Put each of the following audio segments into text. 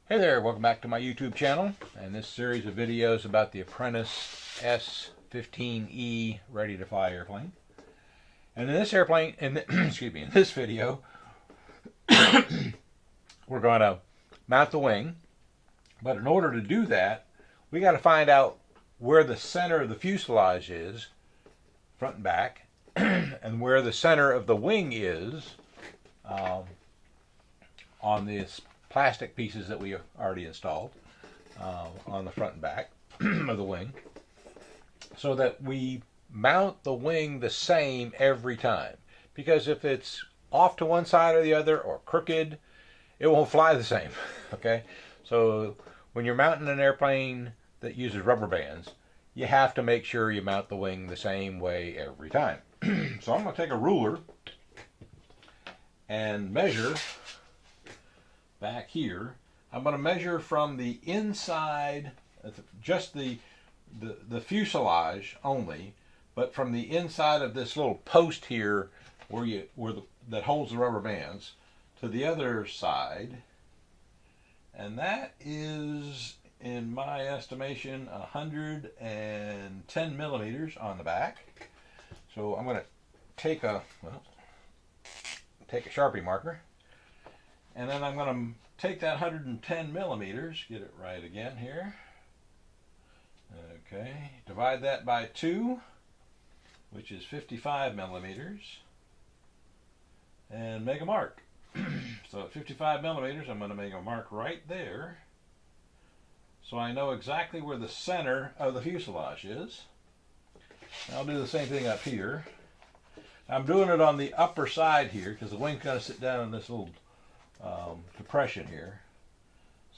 Hey there, welcome back to my YouTube channel and this series of videos about the Apprentice S15E ready to fly airplane. And in this airplane, excuse me, in this video, we're going to mount the wing. But in order to do that, we got to find out where the center of the fuselage is, front and back, and where the center of the wing is on this plastic pieces that we already installed on the front and back of the wing, so that we mount the wing the same every time. Because if it's off to one side or the other or crooked, it won't fly the same. Okay, so when you're mounting an airplane that uses rubber bands, you have to make sure you mount the wing the same way every time. So I'm going to take a ruler and measure back here. I'm going to measure from the inside, just the fuselage only, but from the inside of this little post here that holds the rubber bands to the other side, and that is, in my estimation, 110 millimeters on the back. So I'm going to take a Sharpie marker, and then I'm going to take that 110 millimeters, get it right again here. Okay, divide that by 2, which is 55 millimeters, and make a mark. So at 55 millimeters, I'm going to make a mark right there, so I know exactly where the center of the fuselage is. I'll do the same thing up here. I'm doing it on the upper side here because the wing's going to sit down in this little depression here.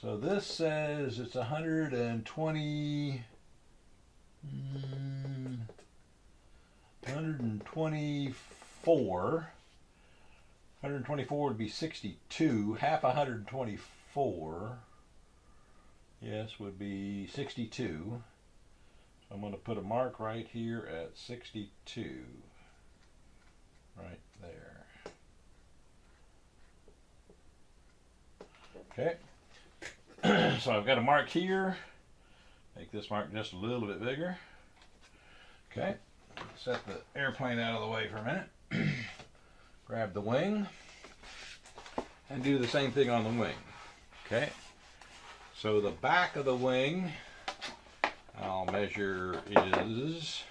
So this says it's 124. 124 would be 62. Half 124, yes, would be 62. So I'm going to put a mark right here at 62. Right there. Okay. So I've got a mark here. Make this mark just a little bit bigger. Okay. Set the airplane out of the way for a minute. Grab the wing and do the same thing on the wing. Okay. So the back of the wing, I'll measure is,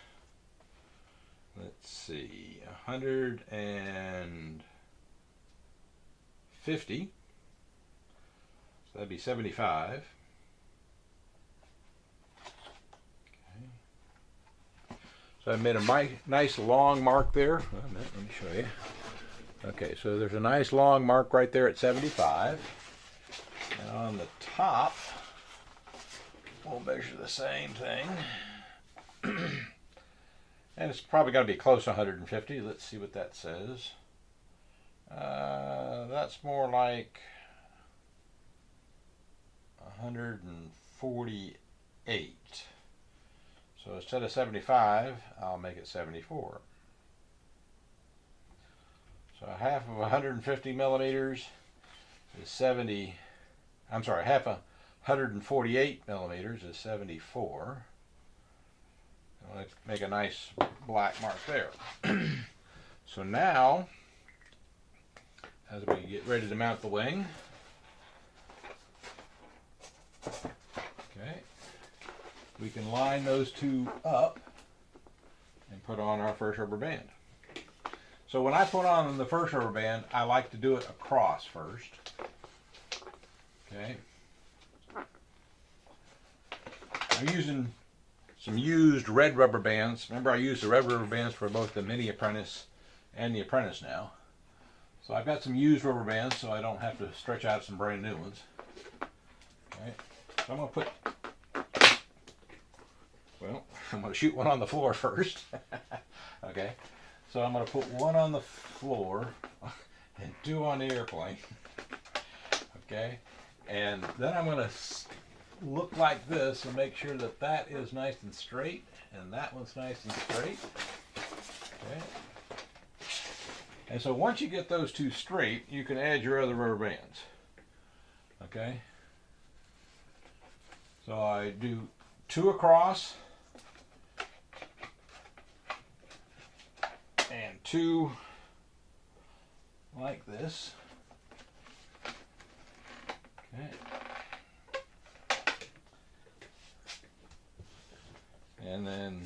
let's see, 150. So that'd be 75. Okay. So I made a nice long mark there. Wait a minute, let me show you. Okay, so there's a nice long mark right there at 75. And on the top, we'll measure the same thing. And it's probably going to be close to 150. Let's see what that says. That's more like 148. So instead of 75, I'll make it 74. So half of 150 millimeters is 70. I'm sorry, half of 148 millimeters is 74. Let's make a nice black mark there. So now, as we get ready to mount the wing, okay, we can line those two up and put on our first rubber band. So when I put on the first rubber band, I like to do it across first. Okay. I'm using some used red rubber bands. Remember, I used the red rubber bands for both the Mini Apprentice and the Apprentice now. So I've got some used rubber bands so I don't have to stretch out some brand new ones. Okay. So I'm going to put, well, I'm going to shoot one on the floor first. Okay. So I'm going to put one on the floor and 2 on the airplane. Okay. And then I'm going to look like this and make sure that that is nice and straight and that one's nice and straight. Okay. And so once you get those two straight, you can add your other rubber bands. Okay. So I do 2 across and 2 like this. Okay. And then,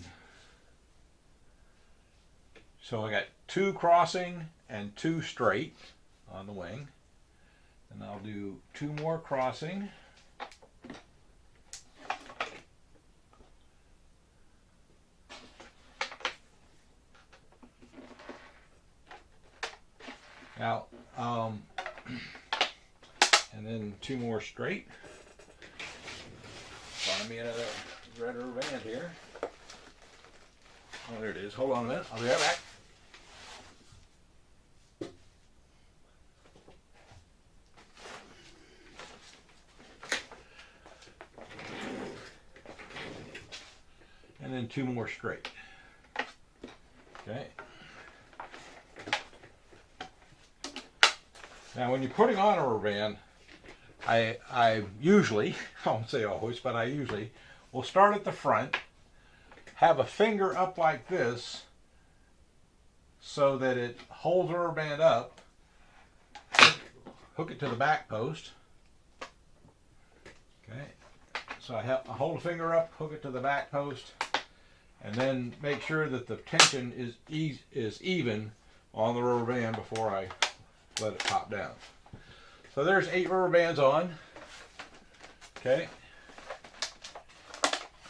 so I got 2 crossing and 2 straight on the wing. And I'll do 2 more crossing. Now, and then 2 more straight. Find me another red rubber band here. Oh, there it is. Hold on a minute. I'll be right back. And then 2 more straight. Okay. Now, when you're putting on a rubber band, I usually, I won't say always, but I usually will start at the front, have a finger up like this so that it holds the rubber band up, hook it to the back post. Okay, so I hold a finger up, hook it to the back post, and then make sure that the tension is even on the rubber band before I let it pop down. So there's 8 rubber bands on. Okay.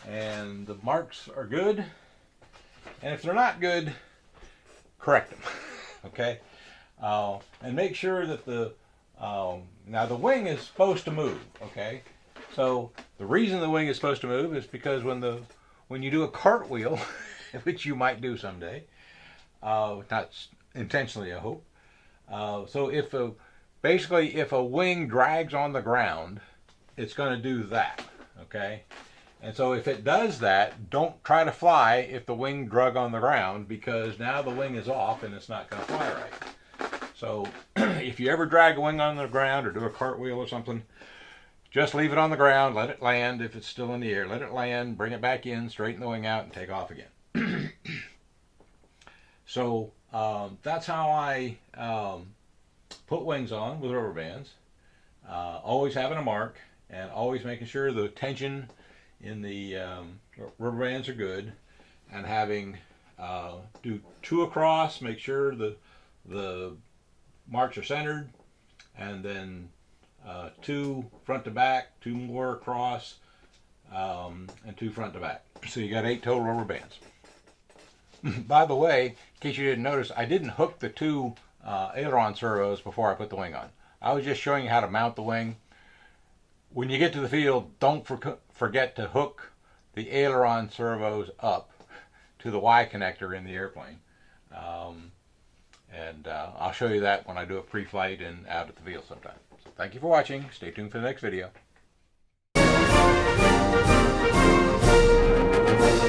And the marks are good. And if they're not good, correct them. Okay. And make sure that now the wing is supposed to move. Okay. So the reason the wing is supposed to move is because when you do a cartwheel, which you might do someday, not intentionally, I hope. So basically if a wing drags on the ground, it's going to do that, okay? And so if it does that, don't try to fly if the wing drug on the ground, because now the wing is off and it's not going to fly right. So if you ever drag a wing on the ground or do a cartwheel or something, just leave it on the ground, let it land. If it's still in the air, let it land, bring it back in, straighten the wing out, and take off again. So that's how I put wings on with rubber bands. Always having a mark and always making sure the tension in the rubber bands are good, and having do 2 across, make sure the marks are centered, and then 2 front to back, 2 more across, and 2 front to back. So you got 8 total rubber bands. By the way, in case you didn't notice, I didn't hook the 2 aileron servos before I put the wing on. I was just showing you how to mount the wing. When you get to the field, don't forget to hook the aileron servos up to the Y connector in the airplane. I'll show you that when I do a pre-flight and out at the field sometime. So thank you for watching. Stay tuned for the next video.